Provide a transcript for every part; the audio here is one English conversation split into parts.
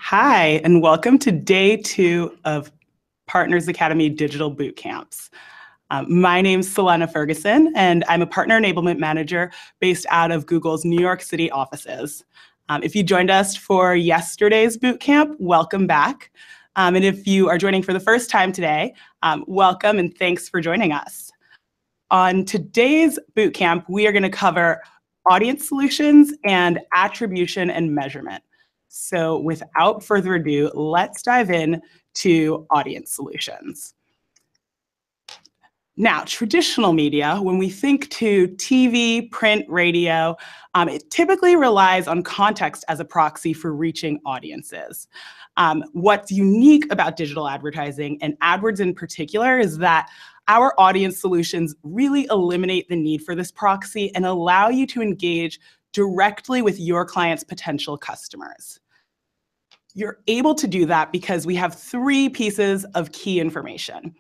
Hi, and welcome to day 2 of Partners Academy Digital Boot Camps. My name's Selena Ferguson, and I'm a Partner Enablement Manager based out of Google's New York City offices. If you joined us for yesterday's boot camp, welcome back. And if you are joining for the first time today, welcome and thanks for joining us. On today's boot camp, we are going to cover audience solutions and attribution and measurement. So without further ado, let's dive in to audience solutions. Now, traditional media, when we think to TV, print, radio, it typically relies on context as a proxy for reaching audiences. What's unique about digital advertising and AdWords in particular is that our audience solutions really eliminate the need for this proxy and allow you to engage directly with your client's potential customers. You're able to do that because we have 3 pieces of key information.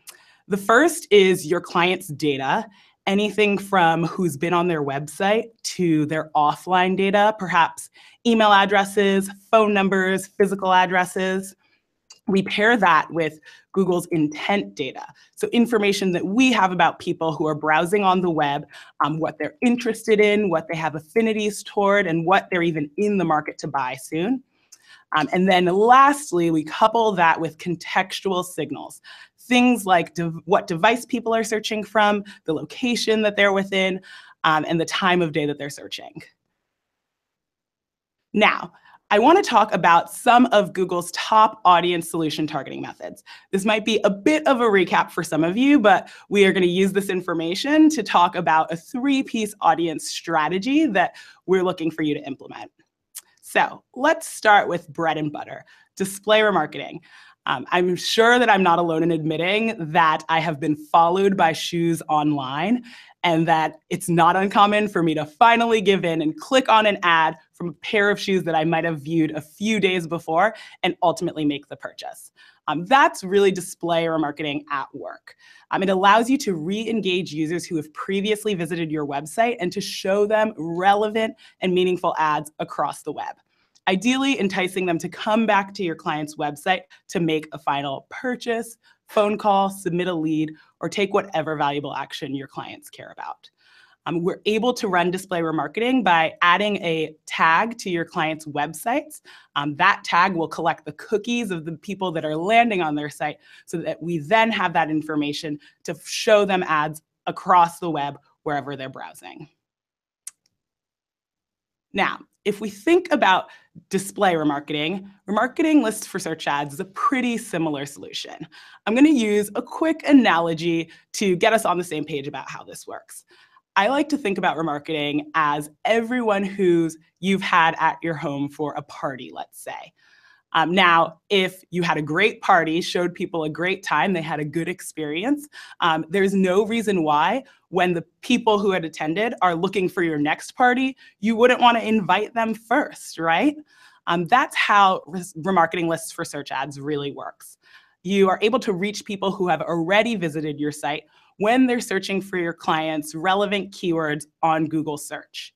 The first is your client's data, anything from who's been on their website to their offline data, perhaps email addresses, phone numbers, physical addresses. We pair that with Google's intent data, so information that we have about people who are browsing on the web, what they're interested in, what they have affinities toward, and what they're even in the market to buy soon. And then lastly, we couple that with contextual signals, things like what device people are searching from, the location that they're within, and the time of day that they're searching. Now, I want to talk about some of Google's top audience solution targeting methods. This might be a bit of a recap for some of you, but we are going to use this information to talk about a 3-piece audience strategy that we're looking for you to implement. So let's start with bread and butter, display remarketing. I'm sure that I'm not alone in admitting that I have been followed by shoes online and that it's not uncommon for me to finally give in and click on an ad from a pair of shoes that I might have viewed a few days before and ultimately make the purchase. That's really display remarketing at work. It allows you to re-engage users who have previously visited your website and to show them relevant and meaningful ads across the web, ideally enticing them to come back to your client's website to make a final purchase, phone call, submit a lead, or take whatever valuable action your clients care about. We're able to run display remarketing by adding a tag to your client's websites. That tag will collect the cookies of the people that are landing on their site so that we then have that information to show them ads across the web wherever they're browsing. Now, if we think about display remarketing, remarketing lists for search ads is a pretty similar solution. I'm going to use a quick analogy to get us on the same page about how this works. I like to think about remarketing as everyone you've had at your home for a party, let's say. Now, if you had a great party, showed people a great time, they had a good experience, there's no reason why, when the people who had attended are looking for your next party, you wouldn't want to invite them first, right? That's how remarketing lists for search ads really works. You are able to reach people who have already visited your site when they're searching for your client's relevant keywords on Google search.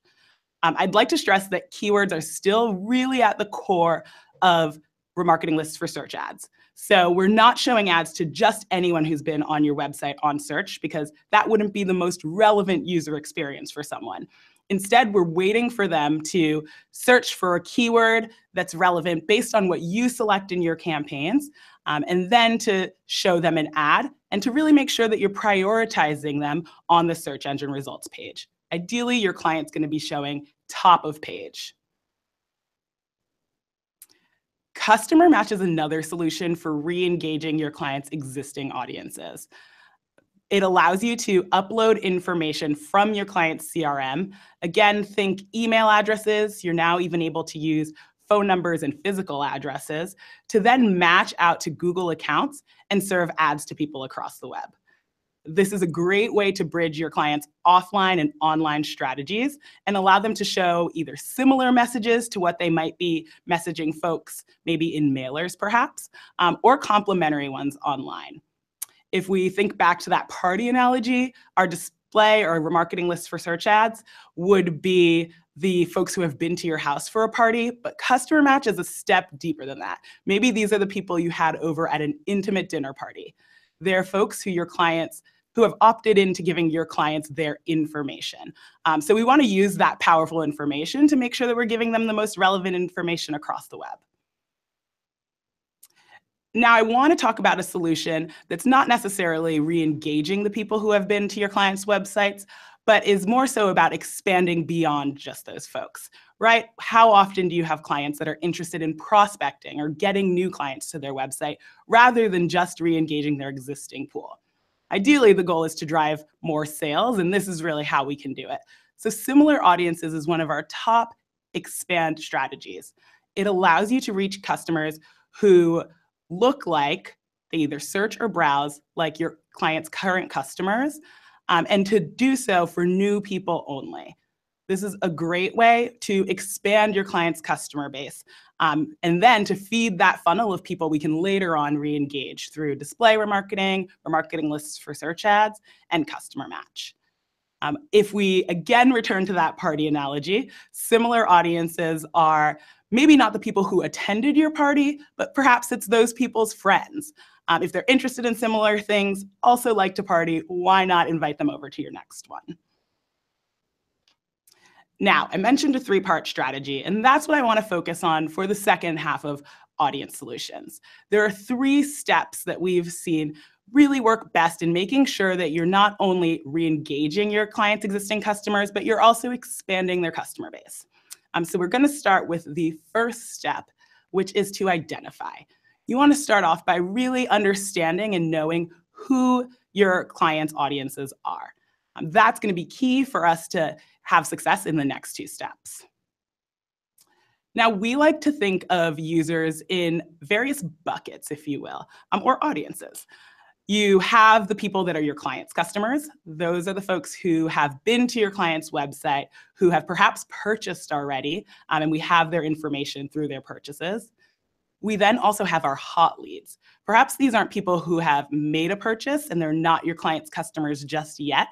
I'd like to stress that keywords are still really at the core of remarketing lists for search ads. So we're not showing ads to just anyone who's been on your website on search, because that wouldn't be the most relevant user experience for someone. Instead, we're waiting for them to search for a keyword that's relevant based on what you select in your campaigns, and then to show them an ad and to really make sure that you're prioritizing them on the search engine results page. Ideally, your client's going to be showing top of page. Customer Match is another solution for re-engaging your client's existing audiences. It allows you to upload information from your client's CRM. Again, think email addresses. You're now even able to use phone numbers and physical addresses to then match out to Google accounts and serve ads to people across the web. This is a great way to bridge your clients' offline and online strategies and allow them to show either similar messages to what they might be messaging folks, maybe in mailers perhaps, or complementary ones online. If we think back to that party analogy, our display or remarketing list for search ads would be the folks who have been to your house for a party, but customer match is a step deeper than that. Maybe these are the people you had over at an intimate dinner party. They're folks who have opted into giving your clients their information. So we want to use that powerful information to make sure that we're giving them the most relevant information across the web. Now, I want to talk about a solution that's not necessarily re-engaging the people who have been to your clients' websites, but is more so about expanding beyond just those folks, right? How often do you have clients that are interested in prospecting or getting new clients to their website rather than just re-engaging their existing pool? Ideally, the goal is to drive more sales, and this is really how we can do it. So similar audiences is one of our top expand strategies. It allows you to reach customers who look like they either search or browse like your client's current customers, and to do so for new people only. This is a great way to expand your client's customer base, and then to feed that funnel of people we can later on re-engage through display remarketing, remarketing lists for search ads, and customer match. If we again return to that party analogy, similar audiences are maybe not the people who attended your party, but perhaps it's those people's friends. If they're interested in similar things, also like to party, why not invite them over to your next one? Now, I mentioned a three-part strategy, and that's what I want to focus on for the second half of Audience Solutions. There are 3 steps that we've seen really work best in making sure that you're not only re-engaging your clients' existing customers, but you're also expanding their customer base. So we're going to start with the first step, which is to identify. You want to start off by really understanding and knowing who your clients' audiences are. That's going to be key for us to have success in the next 2 steps. Now, we like to think of users in various buckets, if you will, or audiences. You have the people that are your clients' customers. Those are the folks who have been to your client's website, who have perhaps purchased already, and we have their information through their purchases. We then also have our hot leads. Perhaps these aren't people who have made a purchase and they're not your client's customers just yet,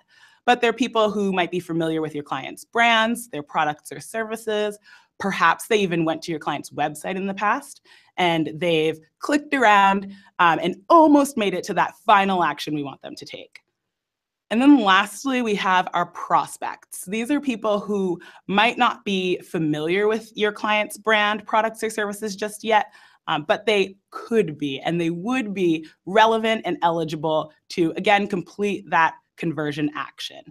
but they're people who might be familiar with your client's brands, their products or services. Perhaps they even went to your client's website in the past and they've clicked around and almost made it to that final action we want them to take. And then lastly, we have our prospects. These are people who might not be familiar with your client's brand, products, or services just yet, but they could be, and they would be relevant and eligible to, again, complete that conversion action.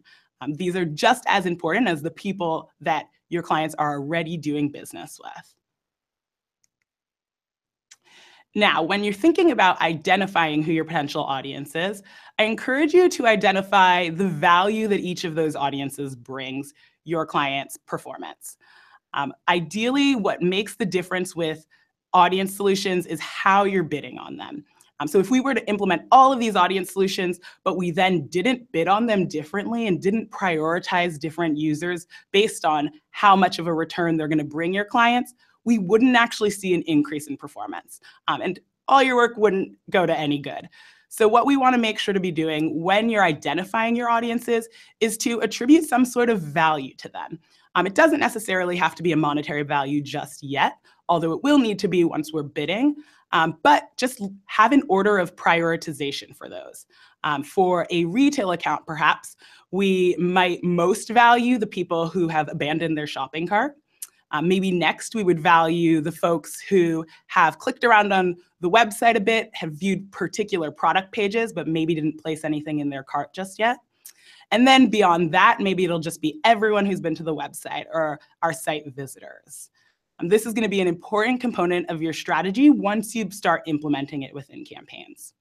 These are just as important as the people that your clients are already doing business with. Now, when you're thinking about identifying who your potential audience is, I encourage you to identify the value that each of those audiences brings your client's performance. Ideally, what makes the difference with audience solutions is how you're bidding on them. So if we were to implement all of these audience solutions, but we then didn't bid on them differently and didn't prioritize different users based on how much of a return they're going to bring your clients, we wouldn't actually see an increase in performance. And all your work wouldn't go to any good. So what we want to make sure to be doing when you're identifying your audiences is to attribute some sort of value to them. It doesn't necessarily have to be a monetary value just yet, although it will need to be once we're bidding. But just have an order of prioritization for those. For a retail account, perhaps, we might most value the people who have abandoned their shopping cart. Maybe next we would value the folks who have clicked around on the website a bit, have viewed particular product pages, but maybe didn't place anything in their cart just yet. And then beyond that, maybe it'll just be everyone who's been to the website or our site visitors. This is going to be an important component of your strategy once you start implementing it within campaigns.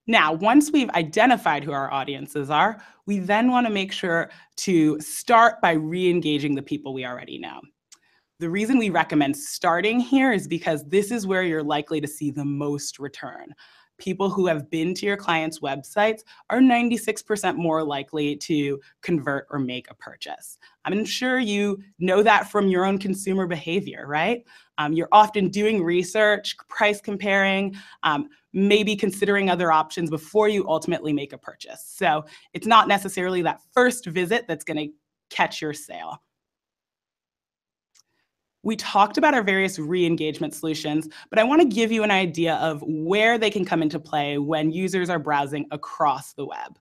Now, once we've identified who our audiences are, we then want to make sure to start by re-engaging the people we already know. The reason we recommend starting here is because this is where you're likely to see the most return. People who have been to your clients' websites are 96% more likely to convert or make a purchase. I'm sure you know that from your own consumer behavior, right? You're often doing research, price comparing, maybe considering other options before you ultimately make a purchase. So it's not necessarily that first visit that's going to catch your sale. We talked about our various re-engagement solutions, but I want to give you an idea of where they can come into play when users are browsing across the web.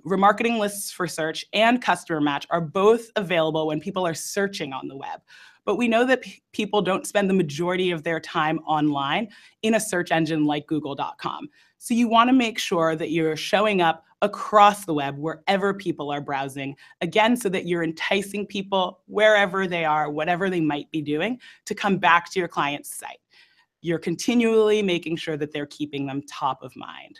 Remarketing lists for search and customer match are both available when people are searching on the web. But we know that people don't spend the majority of their time online in a search engine like Google.com. So you want to make sure that you're showing up across the web wherever people are browsing, again, so that you're enticing people wherever they are, whatever they might be doing, to come back to your client's site. You're continually making sure that they're keeping them top of mind.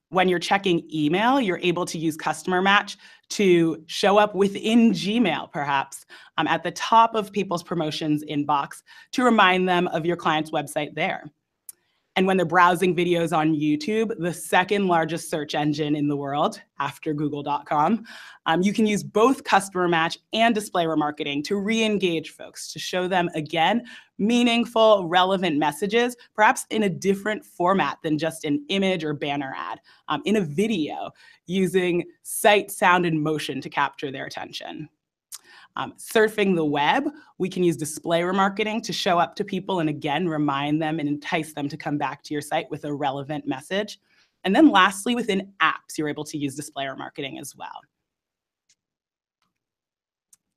When you're checking email, you're able to use Customer Match to show up within Gmail, perhaps, at the top of people's promotions inbox to remind them of your client's website there. And when they're browsing videos on YouTube, the second largest search engine in the world after Google.com, you can use both Customer Match and display remarketing to re-engage folks, to show them, again, meaningful, relevant messages, perhaps in a different format than just an image or banner ad, in a video, using sight, sound, and motion to capture their attention. Surfing the web, we can use display remarketing to show up to people and, again, remind them and entice them to come back to your site with a relevant message. And then lastly, within apps, you're able to use display remarketing as well.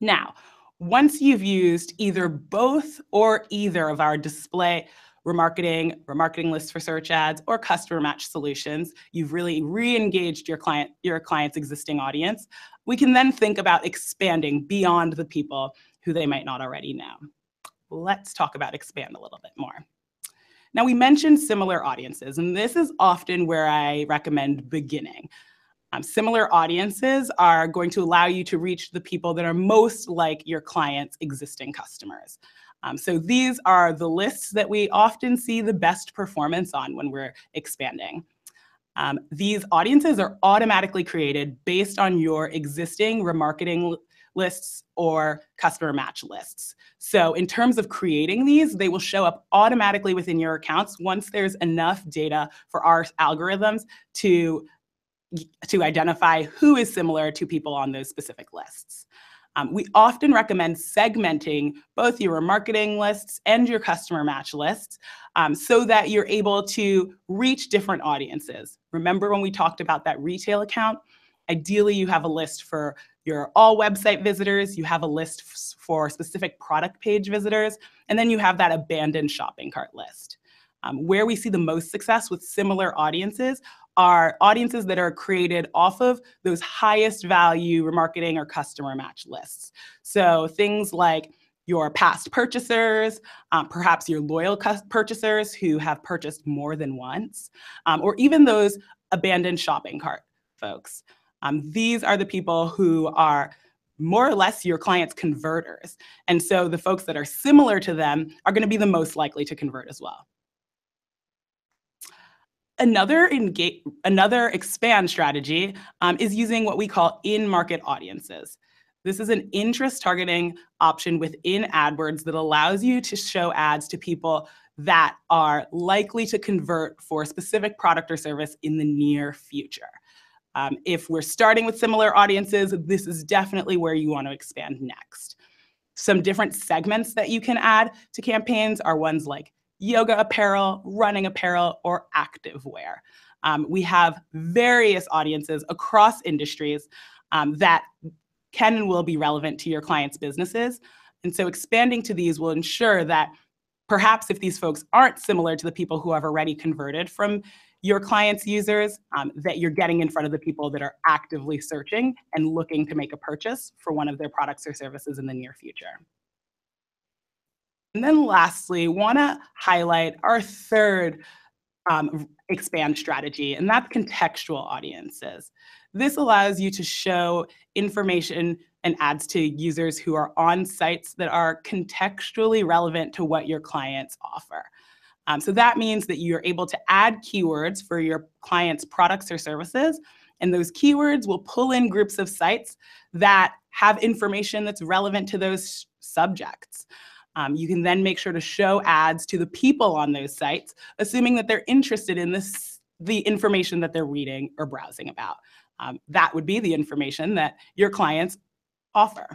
Now, once you've used either both or either of our display remarketing lists for search ads, or customer match solutions, you've really re-engaged your client's existing audience. We can then think about expanding beyond the people who they might not already know. Let's talk about expand a little bit more. Now, we mentioned similar audiences, and this is often where I recommend beginning. Similar audiences are going to allow you to reach the people that are most like your client's existing customers. So these are the lists that we often see the best performance on when we're expanding. These audiences are automatically created based on your existing remarketing lists or customer match lists. So in terms of creating these, they will show up automatically within your accounts once there's enough data for our algorithms to identify who is similar to people on those specific lists. We often recommend segmenting both your remarketing lists and your customer match lists so that you're able to reach different audiences. Remember when we talked about that retail account? Ideally, you have a list for your all website visitors, you have a list for specific product page visitors, and then you have that abandoned shopping cart list. Where we see the most success with similar audiences are audiences that are created off of those highest value remarketing or customer match lists. So things like your past purchasers, perhaps your loyal purchasers who have purchased more than once, or even those abandoned shopping cart folks. These are the people who are more or less your client's converters. And so the folks that are similar to them are going to be the most likely to convert as well. Another expand strategy is using what we call in-market audiences. This is an interest targeting option within AdWords that allows you to show ads to people that are likely to convert for a specific product or service in the near future. If we're starting with similar audiences, this is definitely where you want to expand next. Some different segments that you can add to campaigns are ones like yoga apparel, running apparel, or activewear. We have various audiences across industries that can and will be relevant to your clients' businesses. And so expanding to these will ensure that perhaps if these folks aren't similar to the people who have already converted from your clients' users, that you're getting in front of the people that are actively searching and looking to make a purchase for one of their products or services in the near future. And then lastly, want to highlight our third expand strategy, and that's contextual audiences. This allows you to show information and ads to users who are on sites that are contextually relevant to what your clients offer. So that means that you're able to add keywords for your clients' products or services, and those keywords will pull in groups of sites that have information that's relevant to those subjects. You can then make sure to show ads to the people on those sites, assuming that they're interested in the information that they're reading or browsing about. That would be the information that your clients offer.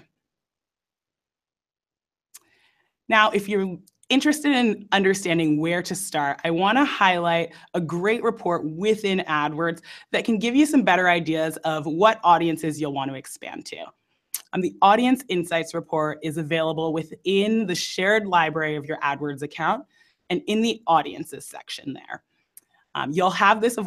Now, if you're interested in understanding where to start, I want to highlight a great report within AdWords that can give you some better ideas of what audiences you'll want to expand to. The Audience Insights report is available within the shared library of your AdWords account and in the Audiences section there. You'll have this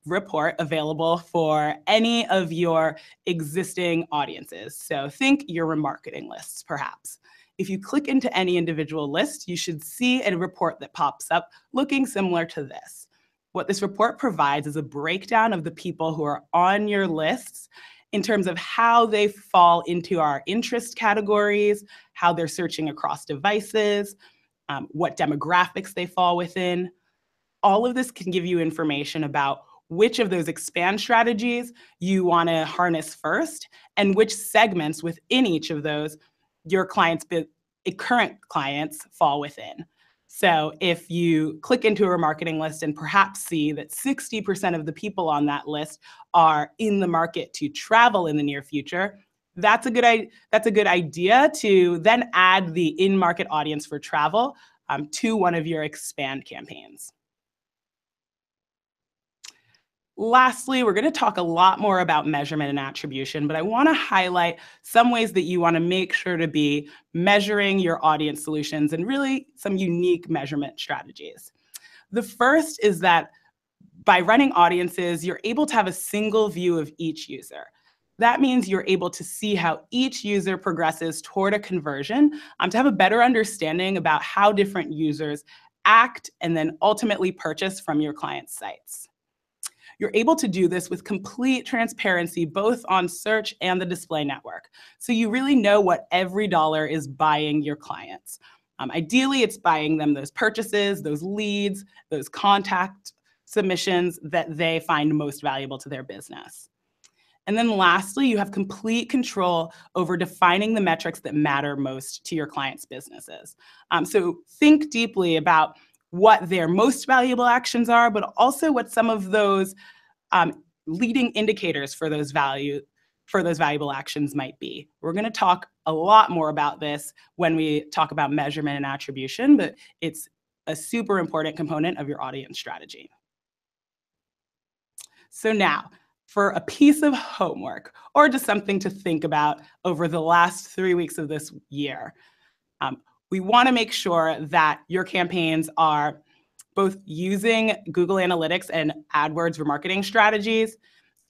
report available for any of your existing audiences. So think your remarketing lists, perhaps. If you click into any individual list, you should see a report that pops up looking similar to this. What this report provides is a breakdown of the people who are on your lists in terms of how they fall into our interest categories, how they're searching across devices, what demographics they fall within. All of this can give you information about which of those expand strategies you want to harness first and which segments within each of those your current clients fall within. So if you click into a remarketing list and perhaps see that 60% of the people on that list are in the market to travel in the near future, that's a good idea to then add the in-market audience for travel to one of your expand campaigns. Lastly, we're going to talk a lot more about measurement and attribution, but I want to highlight some ways that you want to make sure to be measuring your audience solutions and really some unique measurement strategies. The first is that by running audiences, you're able to have a single view of each user. That means you're able to see how each user progresses toward a conversion, to have a better understanding about how different users act and then ultimately purchase from your clients' sites. You're able to do this with complete transparency, both on search and the display network. So you really know what every dollar is buying your clients. Ideally, it's buying them those purchases, those leads, those contact submissions that they find most valuable to their business. And then lastly, you have complete control over defining the metrics that matter most to your clients' businesses. So think deeply about what their most valuable actions are, but also what some of those leading indicators for those valuable actions might be. We're going to talk a lot more about this when we talk about measurement and attribution, but it's a super important component of your audience strategy. So now, for a piece of homework or just something to think about over the last 3 weeks of this year, we want to make sure that your campaigns are both using Google Analytics and AdWords remarketing strategies,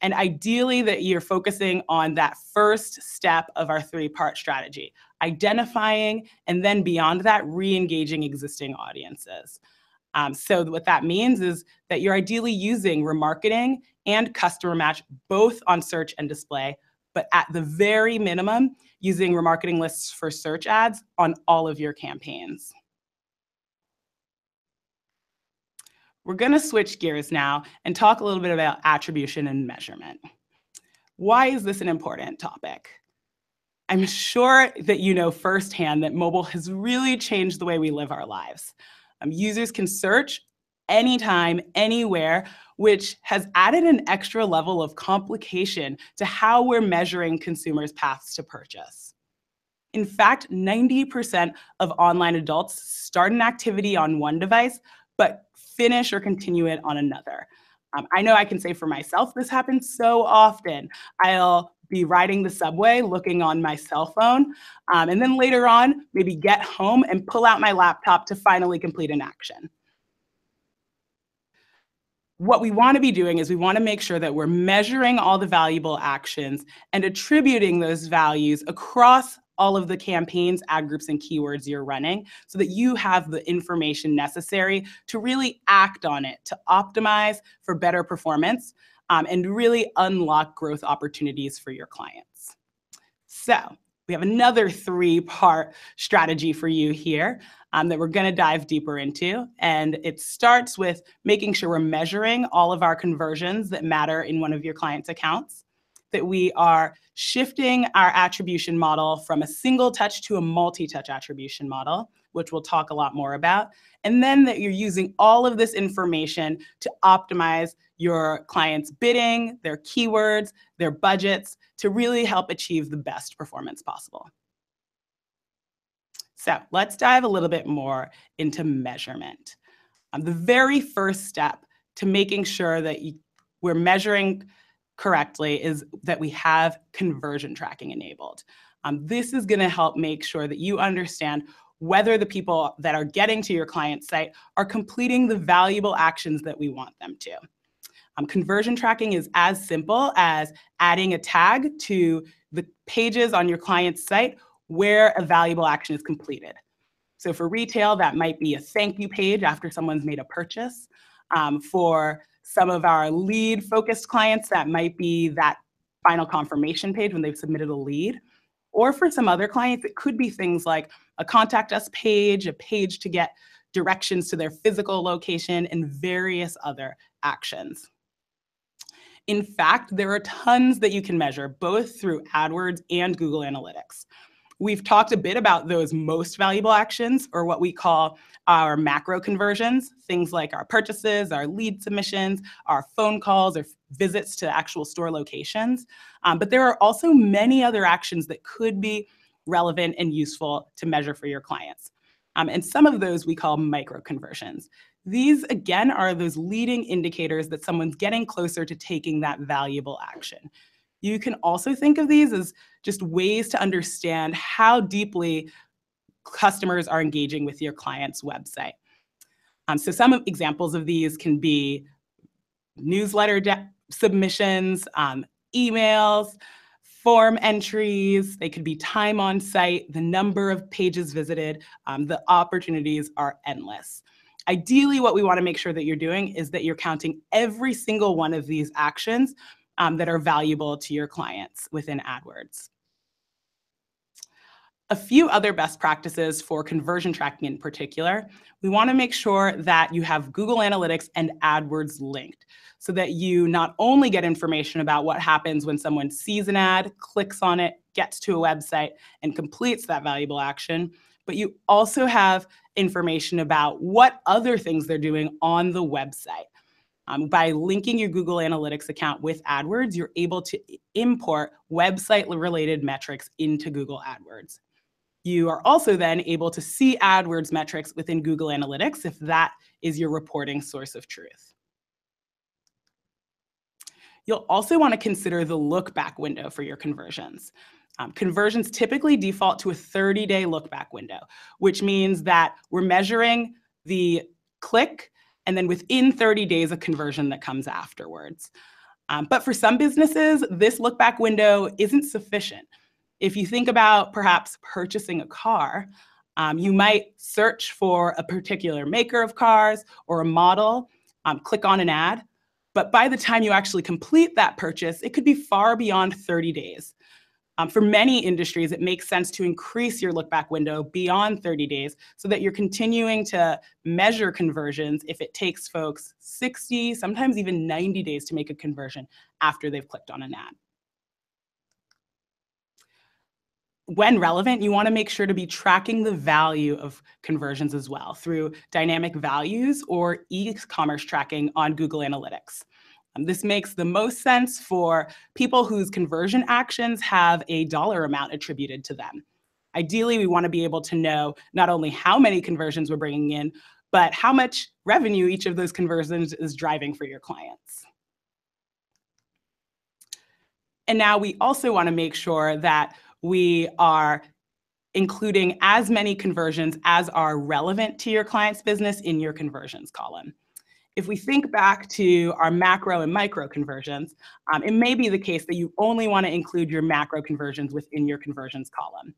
and ideally that you're focusing on that first step of our 3-part strategy, identifying and then beyond that, re-engaging existing audiences. So what that means is that you're ideally using remarketing and customer match both on search and display, but at the very minimum, using remarketing lists for search ads on all of your campaigns. We're going to switch gears now and talk a little bit about attribution and measurement. Why is this an important topic? I'm sure that you know firsthand that mobile has really changed the way we live our lives. Users can search anytime, anywhere, which has added an extra level of complication to how we're measuring consumers' paths to purchase. In fact, 90% of online adults start an activity on one device, but finish or continue it on another. I know I can say for myself, this happens so often. I'll be riding the subway, looking on my cell phone, and then later on, maybe get home and pull out my laptop to finally complete an action. What we want to be doing is we want to make sure that we're measuring all the valuable actions and attributing those values across all of the campaigns, ad groups, and keywords you're running so that you have the information necessary to really act on it, to optimize for better performance, and really unlock growth opportunities for your clients. So we have another 3-part strategy for you here that we're going to dive deeper into. And it starts with making sure we're measuring all of our conversions that matter in one of your clients' accounts. that we are shifting our attribution model from a single touch to a multi-touch attribution model, which we'll talk a lot more about, and then that you're using all of this information to optimize your clients' bidding, their keywords, their budgets, to really help achieve the best performance possible. So let's dive a little bit more into measurement. The very first step to making sure that we're measuring correctly is that we have conversion tracking enabled. This is going to help make sure that you understand whether the people that are getting to your client site are completing the valuable actions that we want them to. Conversion tracking is as simple as adding a tag to the pages on your client's site where a valuable action is completed. So for retail, that might be a thank you page after someone's made a purchase. For some of our lead-focused clients, that might be that final confirmation page when they've submitted a lead. Or for some other clients, it could be things like a contact us page, a page to get directions to their physical location, and various other actions. In fact, there are tons that you can measure, both through AdWords and Google Analytics. We've talked a bit about those most valuable actions, or what we call our macro conversions, things like our purchases, our lead submissions, our phone calls, or visits to actual store locations. But there are also many other actions that could be relevant and useful to measure for your clients. And some of those we call micro conversions. These, again, are those leading indicators that someone's getting closer to taking that valuable action. You can also think of these as just ways to understand how deeply customers are engaging with your client's website. So some examples of these can be newsletter submissions, emails, form entries. They could be time on site, the number of pages visited. The opportunities are endless. Ideally, what we want to make sure that you're doing is that you're counting every single one of these actions that are valuable to your clients within AdWords. A few other best practices for conversion tracking in particular, we want to make sure that you have Google Analytics and AdWords linked so that you not only get information about what happens when someone sees an ad, clicks on it, gets to a website, and completes that valuable action, but you also have information about what other things they're doing on the website. By linking your Google Analytics account with AdWords, you're able to import website-related metrics into Google AdWords. You are also then able to see AdWords metrics within Google Analytics if that is your reporting source of truth. You'll also want to consider the look-back window for your conversions. Conversions typically default to a 30-day look-back window, which means that we're measuring the click and then within 30 days, a conversion that comes afterwards. But for some businesses, this look-back window isn't sufficient. If you think about perhaps purchasing a car, you might search for a particular maker of cars or a model, click on an ad, but by the time you actually complete that purchase, it could be far beyond 30 days. For many industries, it makes sense to increase your look-back window beyond 30 days so that you're continuing to measure conversions if it takes folks 60, sometimes even 90 days to make a conversion after they've clicked on an ad. When relevant, you want to make sure to be tracking the value of conversions as well through dynamic values or e-commerce tracking on Google Analytics. This makes the most sense for people whose conversion actions have a dollar amount attributed to them. Ideally, we want to be able to know not only how many conversions we're bringing in, but how much revenue each of those conversions is driving for your clients. And now we also want to make sure that we are including as many conversions as are relevant to your client's business in your conversions column. If we think back to our macro and micro conversions, it may be the case that you only want to include your macro conversions within your conversions column.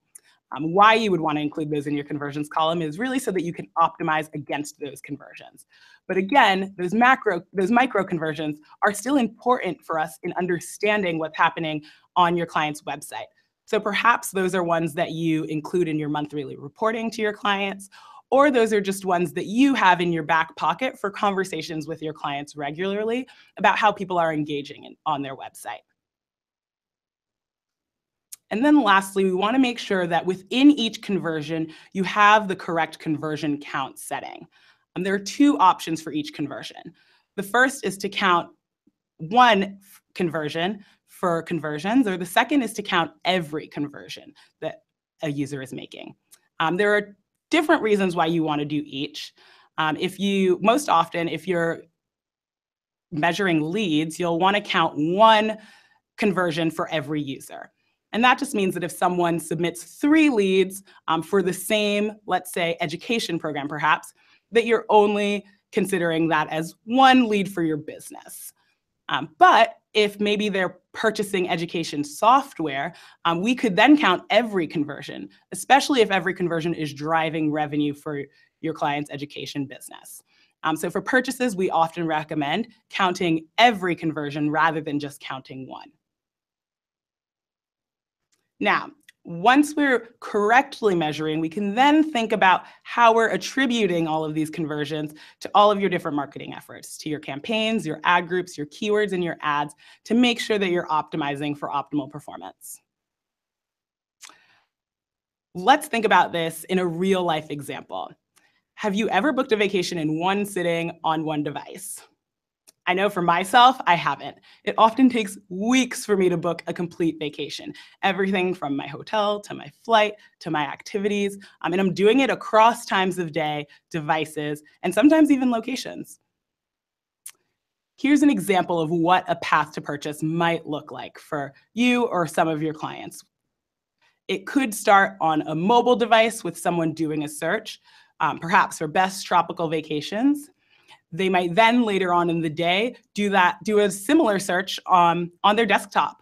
Why you would want to include those in your conversions column is really so that you can optimize against those conversions. But again, those micro conversions are still important for us in understanding what's happening on your client's website. So perhaps those are ones that you include in your monthly reporting to your clients, or those are just ones that you have in your back pocket for conversations with your clients regularly about how people are engaging on their website. And then lastly, we want to make sure that within each conversion, you have the correct conversion count setting. There are two options for each conversion. The first is to count one conversion for conversions, or the second is to count every conversion that a user is making. There are different reasons why you want to do each. Most often, if you're measuring leads, you'll want to count one conversion for every user. And that just means that if someone submits 3 leads for the same, let's say, education program, perhaps, that you're only considering that as 1 lead for your business. But if maybe they're purchasing education software, we could then count every conversion, especially if every conversion is driving revenue for your client's education business. So for purchases, we often recommend counting every conversion rather than just counting 1. Now, once we're correctly measuring, we can then think about how we're attributing all of these conversions to all of your different marketing efforts, to your campaigns, your ad groups, your keywords, and your ads to make sure that you're optimizing for optimal performance. Let's think about this in a real-life example. Have you ever booked a vacation in one sitting on one device? I know for myself, I haven't. It often takes weeks for me to book a complete vacation. Everything from my hotel to my flight to my activities. And I'm doing it across times of day, devices, and sometimes even locations. Here's an example of what a path to purchase might look like for you or some of your clients. It could start on a mobile device with someone doing a search, perhaps for best tropical vacations. They might then later on in the day do a similar search on their desktop.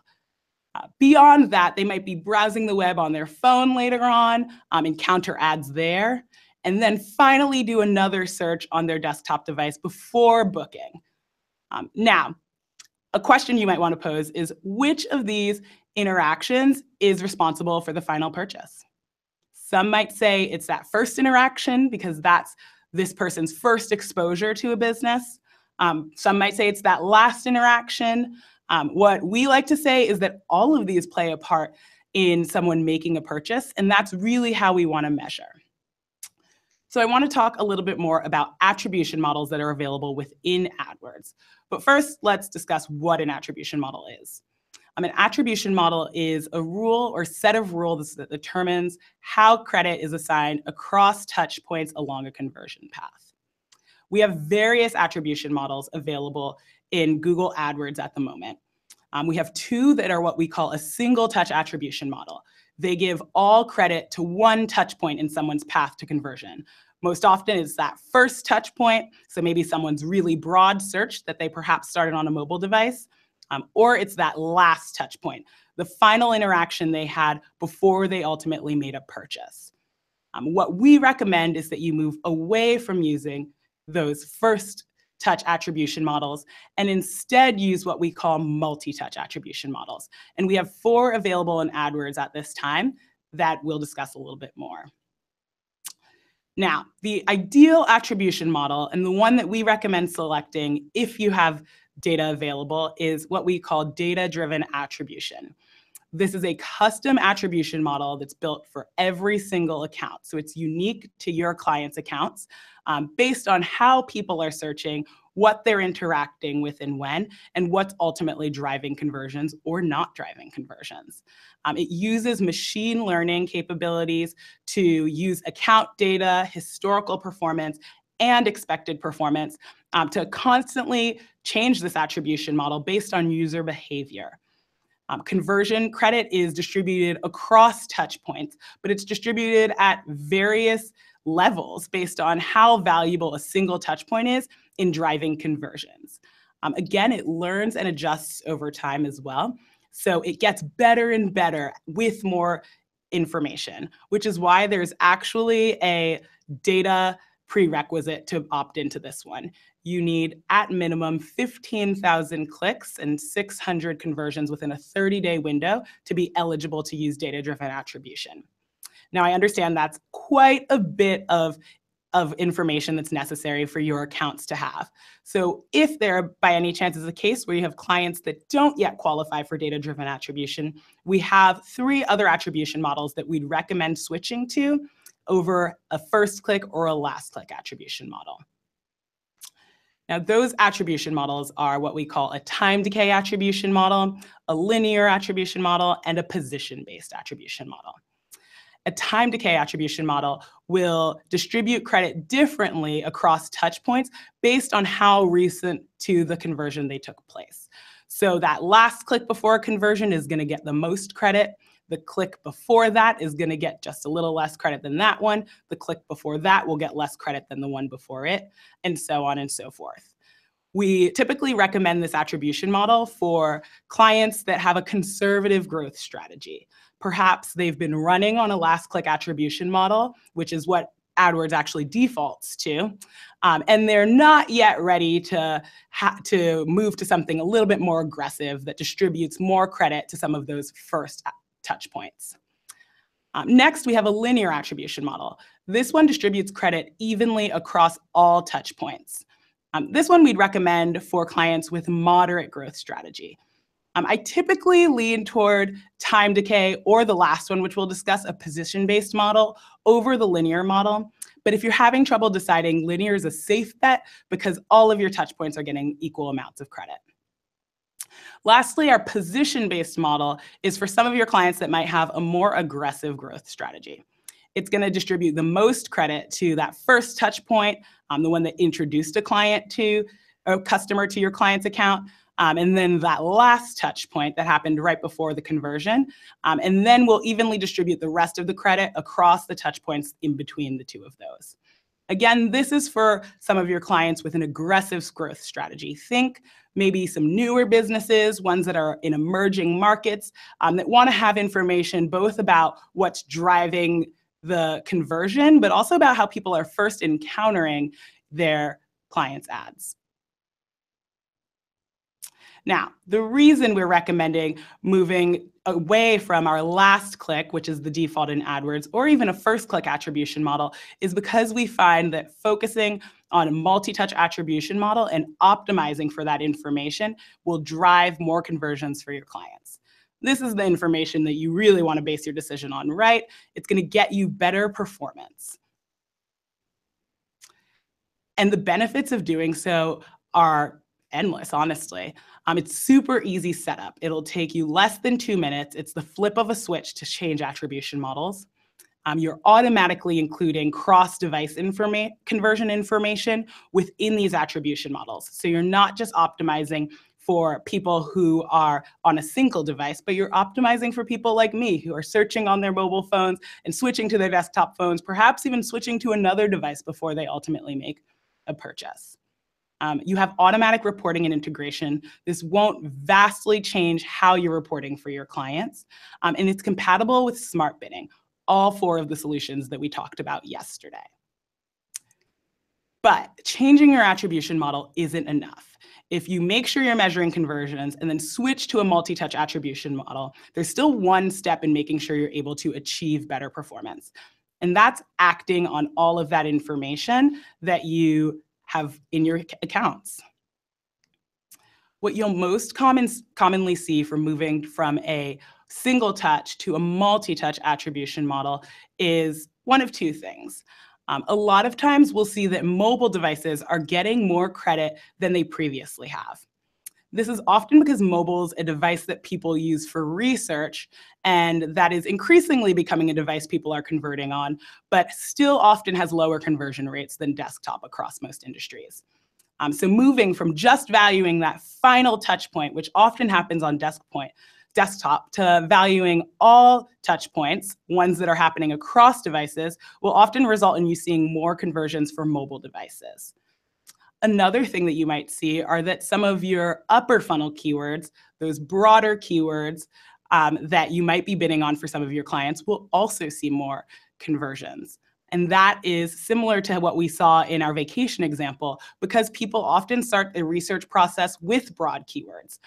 Beyond that, they might be browsing the web on their phone later on, encounter ads there, and then finally do another search on their desktop device before booking. Now, a question you might want to pose is, which of these interactions is responsible for the final purchase? Some might say it's that first interaction because that's this person's first exposure to a business. Some might say it's that last interaction. What we like to say is that all of these play a part in someone making a purchase, and that's really how we want to measure. So I want to talk a little bit more about attribution models that are available within AdWords. But first, let's discuss what an attribution model is. An attribution model is a rule or set of rules that determines how credit is assigned across touch points along a conversion path. We have various attribution models available in Google AdWords at the moment. We have 2 that are what we call a single touch attribution model. They give all credit to one touch point in someone's path to conversion. Most often it's that first touch point, so maybe someone's really broad search that they perhaps started on a mobile device. Or it's that last touch point, the final interaction they had before they ultimately made a purchase. What we recommend is that you move away from using those first touch attribution models and instead use what we call multi-touch attribution models. And we have 4 available in AdWords at this time that we'll discuss a little bit more. Now, the ideal attribution model, and the one that we recommend selecting if you have data available, is what we call data-driven attribution. This is a custom attribution model that's built for every single account. So it's unique to your client's accounts based on how people are searching, what they're interacting with and when, and what's ultimately driving conversions or not driving conversions. It uses machine learning capabilities to use account data, historical performance, and expected performance to constantly change this attribution model based on user behavior. Conversion credit is distributed across touch points, but it's distributed at various levels based on how valuable a single touch point is in driving conversions. Again, it learns and adjusts over time as well. So it gets better and better with more information, which is why there's actually a data prerequisite to opt into this one. You need, at minimum, 15,000 clicks and 600 conversions within a 30-day window to be eligible to use data-driven attribution. Now, I understand that's quite a bit of of information that's necessary for your accounts to have. So if there by any chance is a case where you have clients that don't yet qualify for data-driven attribution, we have 3 other attribution models that we'd recommend switching to over a first-click or a last-click attribution model. Now, those attribution models are what we call a time decay attribution model, a linear attribution model, and a position-based attribution model. A time decay attribution model will distribute credit differently across touch points based on how recent to the conversion they took place. So that last click before a conversion is going to get the most credit. The click before that is going to get just a little less credit than that one. The click before that will get less credit than the one before it, and so on and so forth. We typically recommend this attribution model for clients that have a conservative growth strategy. Perhaps they've been running on a last click attribution model, which is what AdWords actually defaults to, and they're not yet ready to move to something a little bit more aggressive that distributes more credit to some of those first touch points. Next, we have a linear attribution model. This one distributes credit evenly across all touch points. This one we'd recommend for clients with moderate growth strategy. I typically lean toward time decay or the last one, which we'll discuss, a position-based model, over the linear model. But if you're having trouble deciding, linear is a safe bet because all of your touch points are getting equal amounts of credit. Lastly, our position-based model is for some of your clients that might have a more aggressive growth strategy. It's going to distribute the most credit to that first touch point, the one that introduced a customer to your client's account, and then that last touch point that happened right before the conversion. And then we'll evenly distribute the rest of the credit across the touch points in between the two of those. Again, this is for some of your clients with an aggressive growth strategy. Think maybe some newer businesses, ones that are in emerging markets, that want to have information both about what's driving the conversion, but also about how people are first encountering their clients' ads. Now, the reason we're recommending moving away from our last click, which is the default in AdWords, or even a first click attribution model, is because we find that focusing on a multi-touch attribution model and optimizing for that information will drive more conversions for your clients. This is the information that you really want to base your decision on, right? It's going to get you better performance. And the benefits of doing so are endless, honestly. It's super easy setup. It'll take you less than 2 minutes. It's the flip of a switch to change attribution models. You're automatically including cross-device conversion information within these attribution models. So you're not just optimizing for people who are on a single device, but you're optimizing for people like me who are searching on their mobile phones and switching to their desktop phones, perhaps even switching to another device before they ultimately make a purchase. You have automatic reporting and integration. This won't vastly change how you're reporting for your clients, and it's compatible with smart bidding, all 4 of the solutions that we talked about yesterday. But changing your attribution model isn't enough. If you make sure you're measuring conversions and then switch to a multi-touch attribution model, there's still one step in making sure you're able to achieve better performance. And that's acting on all of that information that you have in your accounts. What you'll most commonly see from moving from a single touch to a multi-touch attribution model is one of 2 things. A lot of times we'll see that mobile devices are getting more credit than they previously have. This is often because mobile is a device that people use for research, and that is increasingly becoming a device people are converting on, but still often has lower conversion rates than desktop across most industries. So moving from just valuing that final touch point, which often happens on desktop, to valuing all touch points, ones that are happening across devices, will often result in you seeing more conversions for mobile devices. Another thing that you might see are that some of your upper funnel keywords, those broader keywords that you might be bidding on for some of your clients, will also see more conversions. And that is similar to what we saw in our vacation example, because people often start the research process with broad keywords.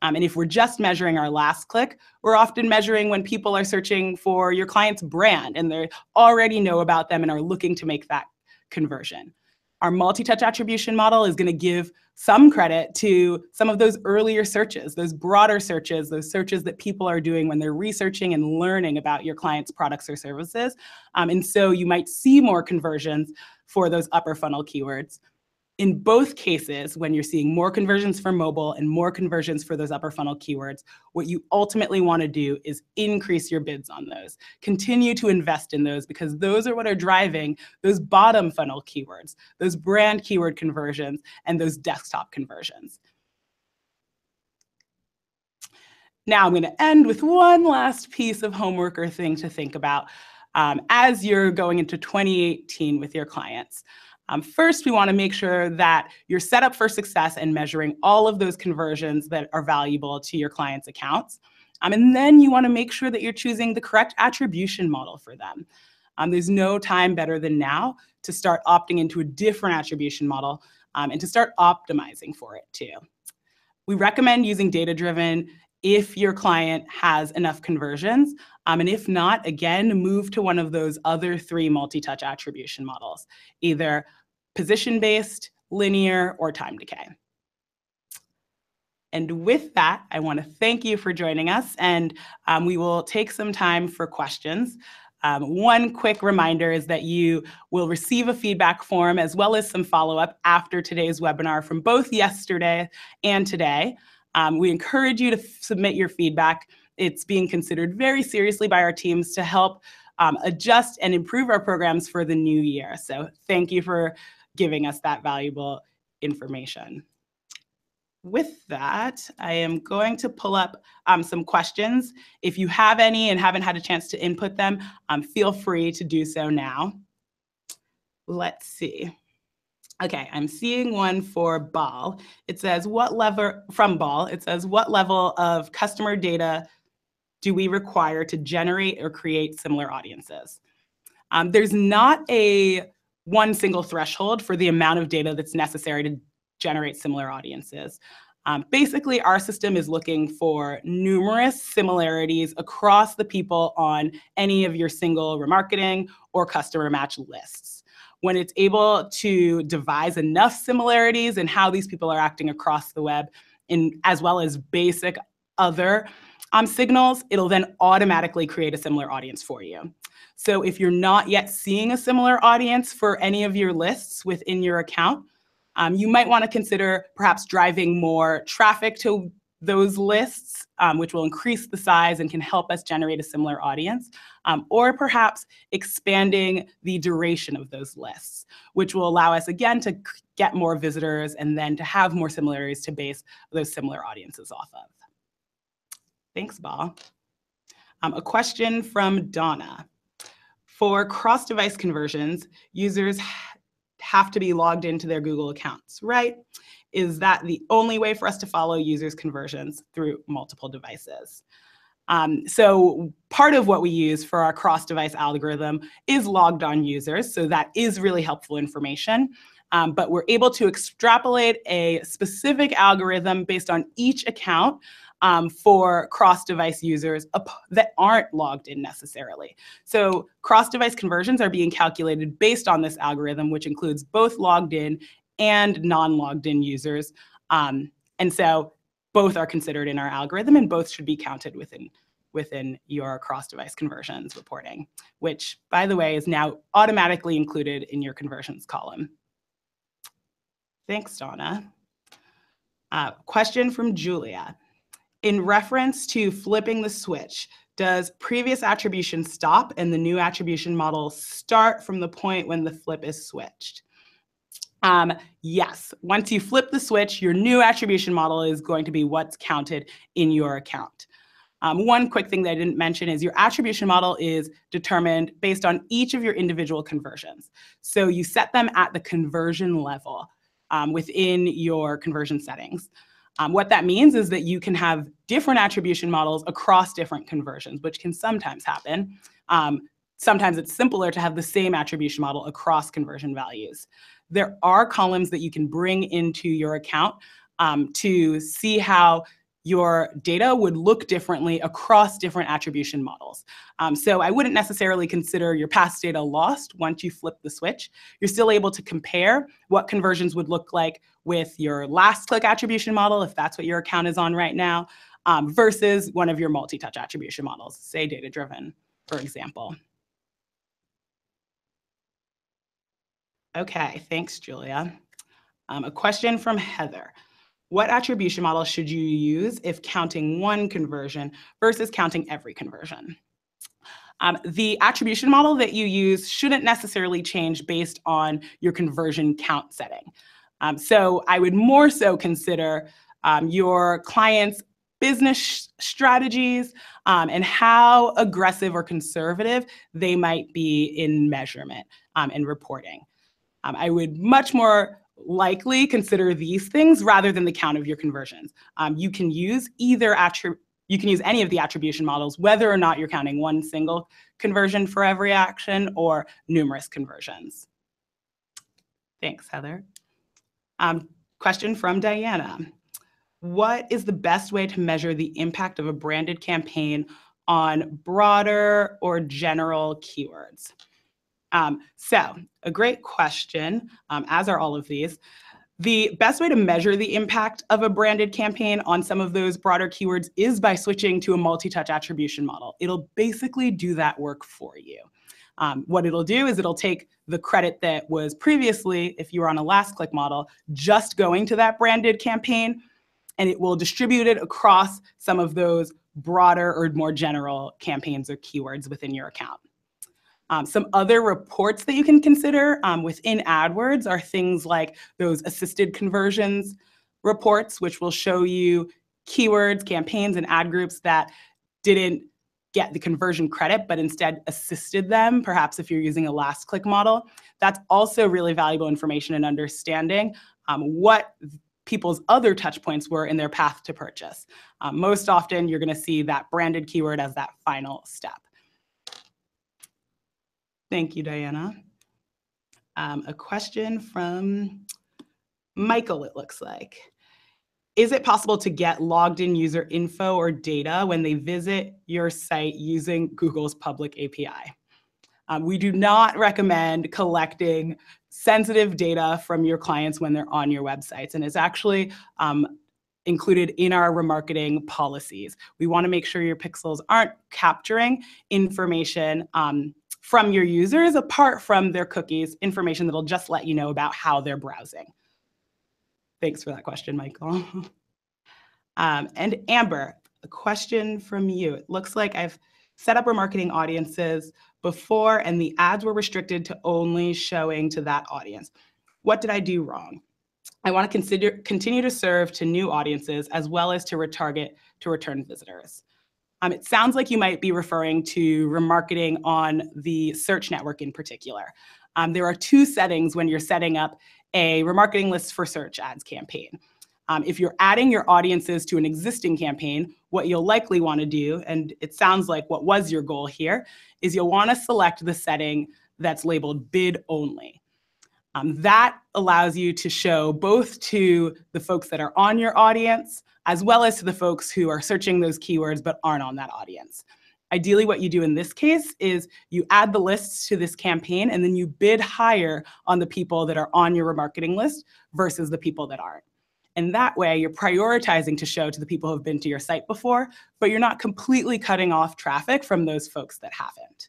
And if we're just measuring our last click, we're often measuring when people are searching for your client's brand and they already know about them and are looking to make that conversion. Our multi-touch attribution model is going to give some credit to some of those earlier searches, those broader searches, those searches that people are doing when they're researching and learning about your client's products or services. And so you might see more conversions for those upper funnel keywords. In both cases, when you're seeing more conversions for mobile and more conversions for those upper funnel keywords, what you ultimately want to do is increase your bids on those. Continue to invest in those because those are what are driving those bottom funnel keywords, those brand keyword conversions, and those desktop conversions. Now I'm going to end with one last piece of homework or thing to think about as you're going into 2018 with your clients. First, we want to make sure that you're set up for success and measuring all of those conversions that are valuable to your clients' accounts. And then you want to make sure that you're choosing the correct attribution model for them. There's no time better than now to start opting into a different attribution model and to start optimizing for it too. We recommend using data-driven if your client has enough conversions. And if not, again, move to one of those other 3 multi-touch attribution models, either position-based, linear, or time decay. And with that, I want to thank you for joining us, and we will take some time for questions. One quick reminder is that you will receive a feedback form as well as some follow-up after today's webinar from both yesterday and today. We encourage you to submit your feedback. It's being considered very seriously by our teams to help adjust and improve our programs for the new year. So thank you for giving us that valuable information. With that, I am going to pull up some questions. If you have any and haven't had a chance to input them, feel free to do so now. Let's see. Okay, I'm seeing one for Ball. It says, from Ball, it says, what level of customer data do we require to generate or create similar audiences? There's not a one single threshold for the amount of data that's necessary to generate similar audiences. Basically, our system is looking for numerous similarities across the people on any of your single remarketing or customer match lists. When it's able to devise enough similarities in how these people are acting across the web, as well as basic other signals, it'll then automatically create a similar audience for you. So if you're not yet seeing a similar audience for any of your lists within your account, you might want to consider perhaps driving more traffic to those lists, which will increase the size and can help us generate a similar audience, or perhaps expanding the duration of those lists, which will allow us, again, to get more visitors and then to have more similarities to base those similar audiences off of. Thanks, Ball. A question from Donna. For cross-device conversions, users have to be logged into their Google accounts, right? Is that the only way for us to follow users' conversions through multiple devices? So part of what we use for our cross-device algorithm is logged on users, so that is really helpful information. But we're able to extrapolate a specific algorithm based on each account for cross-device users that aren't logged in necessarily. So cross-device conversions are being calculated based on this algorithm, which includes both logged in and non-logged in users. And so both are considered in our algorithm, and both should be counted within your cross-device conversions reporting, which, by the way, is now automatically included in your conversions column. Thanks, Donna. Question from Julia. In reference to flipping the switch, does previous attribution stop and the new attribution model start from the point when the flip is switched? Yes, once you flip the switch, your new attribution model is going to be what's counted in your account. One quick thing that I didn't mention is your attribution model is determined based on each of your individual conversions. So you set them at the conversion level within your conversion settings. What that means is that you can have different attribution models across different conversions, which can sometimes happen. Sometimes it's simpler to have the same attribution model across conversion values. There are columns that you can bring into your account to see how your data would look differently across different attribution models. So I wouldn't necessarily consider your past data lost once you flip the switch. You're still able to compare what conversions would look like with your last click attribution model, if that's what your account is on right now, versus one of your multi-touch attribution models, say data-driven, for example. Okay, thanks, Julia. A question from Heather. What attribution model should you use if counting one conversion versus counting every conversion? The attribution model that you use shouldn't necessarily change based on your conversion count setting. So I would more so consider your client's business strategies and how aggressive or conservative they might be in measurement and reporting. I would much more likely consider these things rather than the count of your conversions. You can use any of the attribution models, whether or not you're counting one single conversion for every action or numerous conversions. Thanks, Heather. Question from Diana. What is the best way to measure the impact of a branded campaign on broader or general keywords? So a great question, as are all of these. The best way to measure the impact of a branded campaign on some of those broader keywords is by switching to a multi-touch attribution model. It'll basically do that work for you. What it'll do is it'll take the credit that was previously, if you were on a last click model, just going to that branded campaign, and it will distribute it across some of those broader or more general campaigns or keywords within your account. Some other reports that you can consider within AdWords are things like those assisted conversions reports, which will show you keywords, campaigns, and ad groups that didn't get the conversion credit, but instead assisted them, perhaps if you're using a last click model. That's also really valuable information in understanding what people's other touch points were in their path to purchase. Most often, you're gonna see that branded keyword as that final step. Thank you, Diana. A question from Michael, it looks like. Is it possible to get logged in user info or data when they visit your site using Google's public API? We do not recommend collecting sensitive data from your clients when they're on your websites, and it's actually included in our remarketing policies. We want to make sure your pixels aren't capturing information from your users apart from their cookies, information that'll just let you know about how they're browsing. Thanks for that question, Michael. And Amber, a question from you. It looks like I've set up remarketing audiences before and the ads were restricted to only showing to that audience. What did I do wrong? I want to continue to serve to new audiences as well as to retarget to return visitors. It sounds like you might be referring to remarketing on the search network in particular. There are two settings when you're setting up a remarketing list for search ads campaign. If you're adding your audiences to an existing campaign, what you'll likely want to do, and it sounds like what was your goal here, is you'll want to select the setting that's labeled bid only. That allows you to show both to the folks that are on your audience, as well as to the folks who are searching those keywords but aren't on that audience. Ideally, what you do in this case is you add the lists to this campaign and then you bid higher on the people that are on your remarketing list versus the people that aren't. And that way, you're prioritizing to show to the people who have been to your site before, but you're not completely cutting off traffic from those folks that haven't.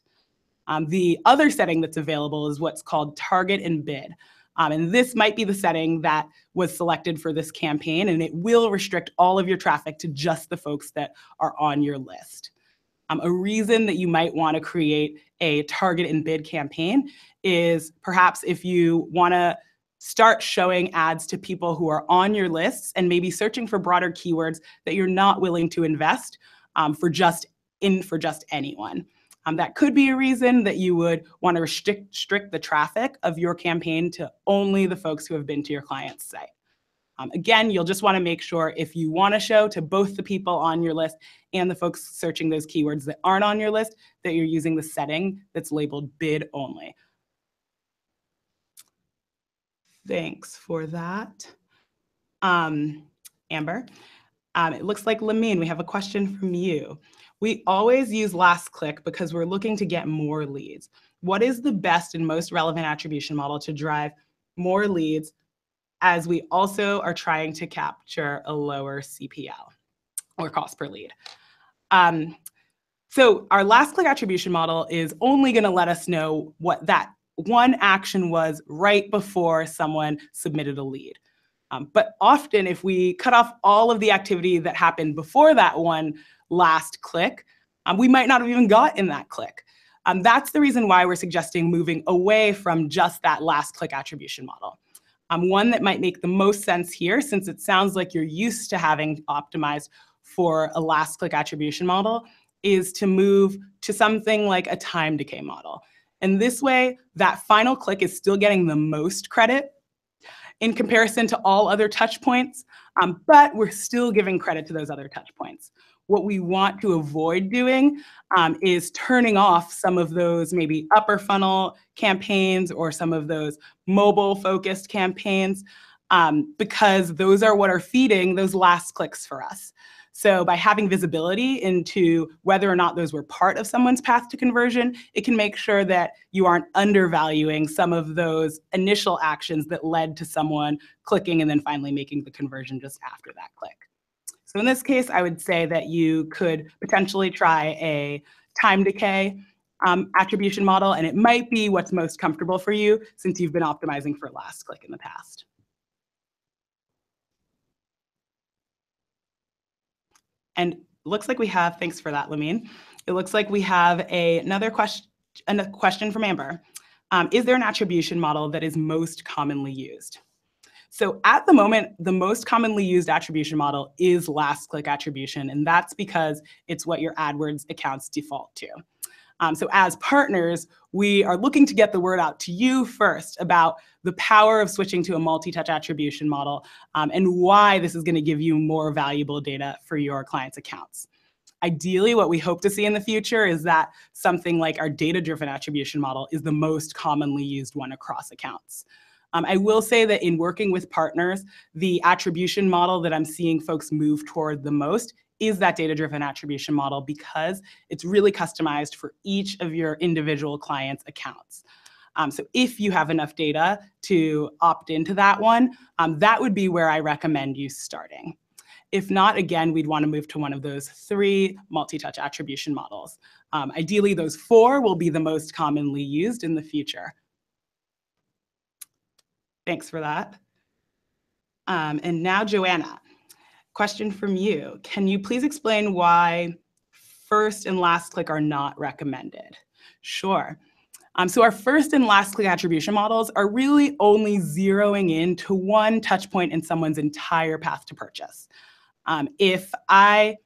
The other setting that's available is what's called target and bid. And this might be the setting that was selected for this campaign, and it will restrict all of your traffic to just the folks that are on your list. A reason that you might want to create a target and bid campaign is perhaps if you want to start showing ads to people who are on your lists and maybe searching for broader keywords that you're not willing to invest for just anyone. That could be a reason that you would want to restrict the traffic of your campaign to only the folks who have been to your client's site. Again, you'll just want to make sure if you want to show to both the people on your list and the folks searching those keywords that aren't on your list, that you're using the setting that's labeled bid only. Thanks for that. Amber. It looks like Lamine, we have a question from you. We always use last click because we're looking to get more leads. What is the best and most relevant attribution model to drive more leads as we also are trying to capture a lower CPL or cost per lead? So our last click attribution model is only going to let us know what that one action was right before someone submitted a lead. But often if we cut off all of the activity that happened before that one last click, we might not have even got in that click. That's the reason why we're suggesting moving away from just that last click attribution model. One that might make the most sense here, since it sounds like you're used to having optimized for a last click attribution model, is to move to something like a time decay model. And this way, that final click is still getting the most credit in comparison to all other touch points, but we're still giving credit to those other touch points. What we want to avoid doing is turning off some of those maybe upper funnel campaigns or some of those mobile focused campaigns because those are what are feeding those last clicks for us. So by having visibility into whether or not those were part of someone's path to conversion, it can make sure that you aren't undervaluing some of those initial actions that led to someone clicking and then finally making the conversion just after that click. So in this case, I would say that you could potentially try a time decay attribution model, and it might be what's most comfortable for you since you've been optimizing for last click in the past. And looks like we have, thanks for that, Lamine. It looks like we have another question from Amber. Is there an attribution model that is most commonly used? So at the moment, the most commonly used attribution model is last click attribution, and that's because it's what your AdWords accounts default to. So as partners, we are looking to get the word out to you first about the power of switching to a multi-touch attribution model and why this is going to give you more valuable data for your clients' accounts. Ideally, what we hope to see in the future is that something like our data-driven attribution model is the most commonly used one across accounts. I will say that in working with partners, the attribution model that I'm seeing folks move toward the most is that data-driven attribution model because it's really customized for each of your individual clients' accounts. So if you have enough data to opt into that one, that would be where I recommend you starting. If not, again, we'd want to move to one of those 3 multi-touch attribution models. Ideally, those 4 will be the most commonly used in the future. Thanks for that. And now, Joanna, question from you. Can you please explain why first and last click are not recommended? Sure. So our first and last click attribution models are really only zeroing in to one touch point in someone's entire path to purchase. If I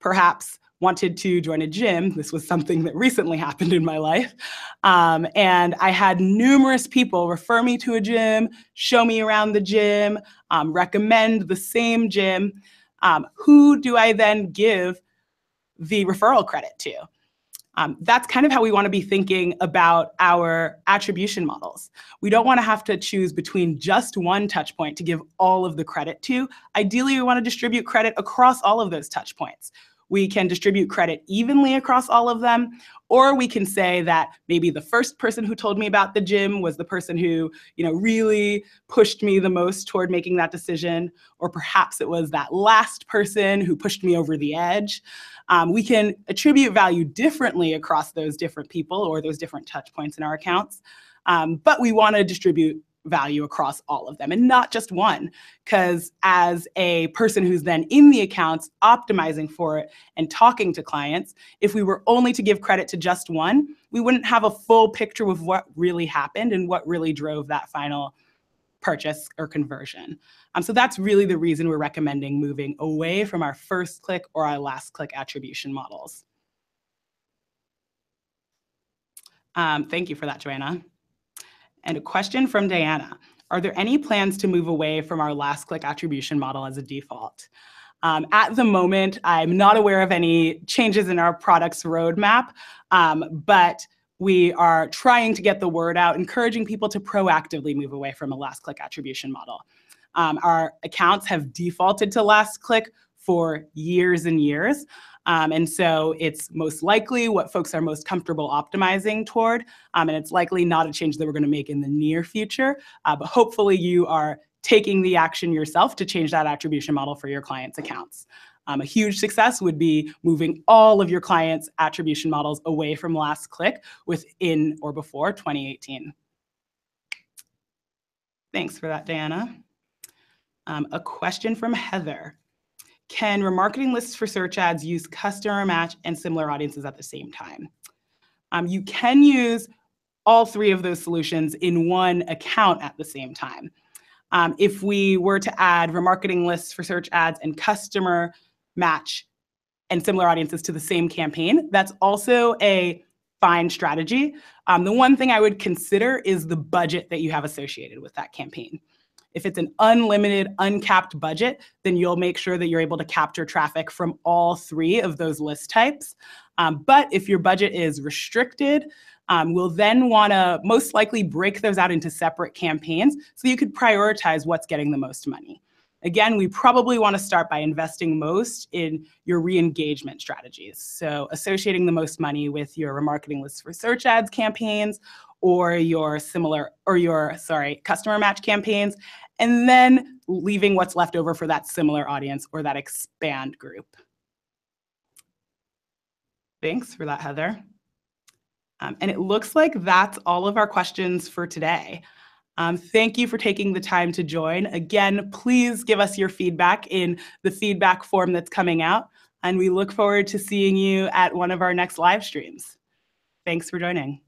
perhaps wanted to join a gym, this was something that recently happened in my life, and I had numerous people refer me to a gym, show me around the gym, recommend the same gym. Who do I then give the referral credit to? That's kind of how we want to be thinking about our attribution models. We don't want to have to choose between just one touch point to give all of the credit to. Ideally, we want to distribute credit across all of those touch points. We can distribute credit evenly across all of them, or we can say that maybe the first person who told me about the gym was the person who, really pushed me the most toward making that decision, or perhaps it was that last person who pushed me over the edge. We can attribute value differently across those different people or those different touch points in our accounts, but we want to distribute value across all of them and not just one, because as a person who's then in the accounts optimizing for it and talking to clients, if we were only to give credit to just one, we wouldn't have a full picture of what really happened and what really drove that final purchase or conversion. So that's really the reason we're recommending moving away from our first click or our last click attribution models. Thank you for that, Joanna. And a question from Diana. Are there any plans to move away from our last click attribution model as a default? At the moment, I'm not aware of any changes in our product's roadmap, but we are trying to get the word out, encouraging people to proactively move away from a last click attribution model. Our accounts have defaulted to last click for years and years. And so it's most likely what folks are most comfortable optimizing toward. And it's likely not a change that we're going to make in the near future. But hopefully you are taking the action yourself to change that attribution model for your clients' accounts. A huge success would be moving all of your clients' attribution models away from last click within or before 2018. Thanks for that, Diana. A question from Heather. Can remarketing lists for search ads use customer match and similar audiences at the same time? You can use all three of those solutions in one account at the same time. If we were to add remarketing lists for search ads and customer match and similar audiences to the same campaign, that's also a fine strategy. The one thing I would consider is the budget that you have associated with that campaign. If it's an unlimited, uncapped budget, then you'll make sure that you're able to capture traffic from all three of those list types. But if your budget is restricted, we'll then want to most likely break those out into separate campaigns so you could prioritize what's getting the most money. Again, we probably want to start by investing most in your re-engagement strategies. So associating the most money with your remarketing lists for search ads campaigns or your customer match campaigns, and then leaving what's left over for that similar audience or that expand group. Thanks for that, Heather. And it looks like that's all of our questions for today. Thank you for taking the time to join. Again, please give us your feedback in the feedback form that's coming out, and we look forward to seeing you at one of our next live streams. Thanks for joining.